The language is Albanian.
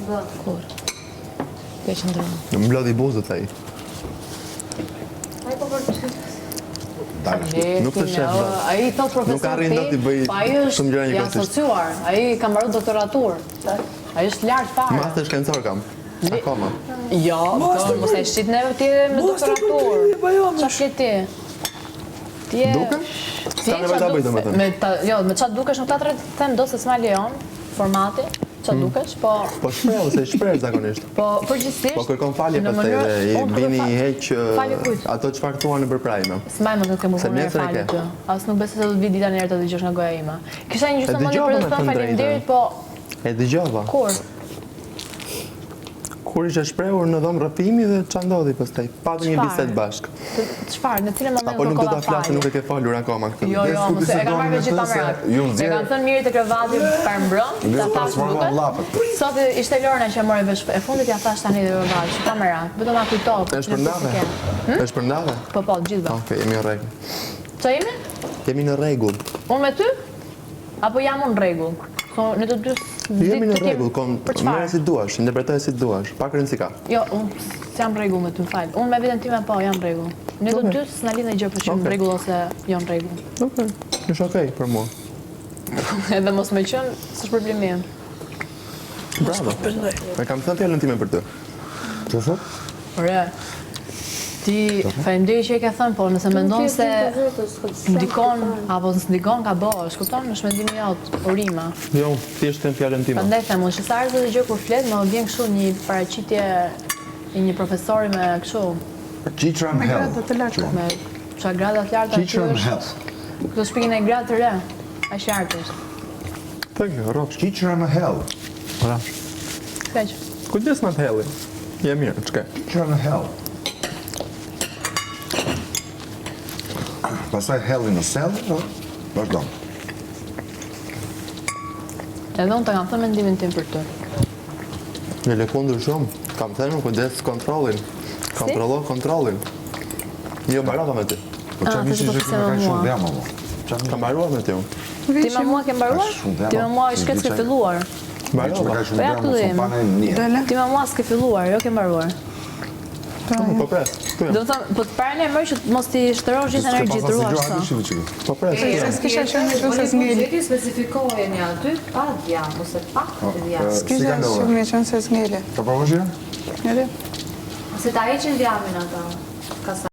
Kur? Ke qëndronë. Më mblodhi buzët ai. Ai po për Nuk të shef. Ai thot profesor. Nuk arrin dot i bëj shumë gjëra i njëkohësisht. asociuar. Ai ka mbaruar doktoraturë. Ai është lart fare. Master shkencor kam. Akoma. Jo, mos e shqit neve ti me doktoraturë. Çfarë ke ti? Ti je... Duke? S'ka nevojë ta bëj domethënë. Jo, me çfarë dukesh në teatrin them do se s'ma lejon formati. Çfarë dukesh, po Po shpreh ose shpreh zakonisht. po përgjithsisht. Po kërkon falje pastaj dhe i vini i heq ato çfarë thuan në përprajme. S'maj më këtë më Se punë e nesër e falje ke. ty. As nuk besoj se do të vi dita në herë të dëgjosh nga goja ime. Kisha një gjysmë E më dëgjova për të me thënë thënë faleminderit, drejtën. po E dëgjova. kur? Kur ishe shprehur në dhomë rrëfimi dhe ç'a ndodhi pastaj? Patëm një Çfarë? bisedë bashk. Çfarë? Në cilën moment Apo nuk do ta kërkova flasë, falje? nuk e ke folur akoma këtë. Jo, mos e kam marrë me gjithë kamerat. E kanë thënë mirë të krevati për mbrëm, ta thash duket. Sot ishte Lorna që mori vesh e fundit ja thash tani dhe krevati, që kamerat. Vetëm ma kujto. Është për ndave? Është për ndave? Po, gjithëve. Okej, jemi në rregull. Ç'a jemi? Jemi në rregull. Unë me ty? Apo jam unë në rregull? Në të dy Jemi në rregull, për merre çfarë? si duash, interpretoje si duash. Pak rëndësi ka. Jo, unë s'jam në rregull me ty, fal. Unë me veten time po jam në rregull. Ne të dy s'na lidh gjë për që në rregull ose jo në rregull. Okej, është okej për mua. Edhe mos më qen, s'është problemi im. Bravo. E kam thënë fjalën time për ty. Që thot? Ore, ti faleminderit që e ke thënë, po nëse mendon se ndikon apo s'ndikon ka bosh, kupton? Është mendimi jot, urima. Jo, thjesht them fjalën time. Prandaj them, unë shqetësar se gjë kur flet, më vjen kështu një paraqitje i një profesori me kështu, Teacher I'm hell. me çfarë grada të larta Teacher I'm hell. Këto shpikin e gradë të re, aq lartë është. Tek, rrofsh. Teacher I'm hell. Rrofsh. Kaq. Kujdes me të helli. Je mirë, çka? Teacher I'm hell. Pastaj hell in a cell. Vazhdo. Edhe unë të kam thënë mendimin tim për të. Në lëkundur shumë. Kam thënë kujdes kontrollin. Kontrollo kontrollin. Jo mbarova me ty. Po çfarë thjesht mishin po që pse ka me shumë mua? dëm apo? Kam mbaruar me ty unë. Ti me mua ke mbaruar? Shumë dema. Ti me mua i shkret s'ke filluar. Mbarova. Ka Po shumë ja dëm, këtu mos jemi. më pane një. Ti me mua s'ke filluar, jo ke mbaruar. Po pres. Tu Do jam. të thënë, po të parën e mërë që mos t'i shtërosh gjithë energji të ruash sa. Po pres. tu jam. S'kisha qenë kështu se s'ngel. Ti specifikoheni aty, pa dja, ose pak të dja. S'kisha shumë me qenë se s'ngele. Po po vështirë? Njëri. Se ta heqin djamin ata. Ka sa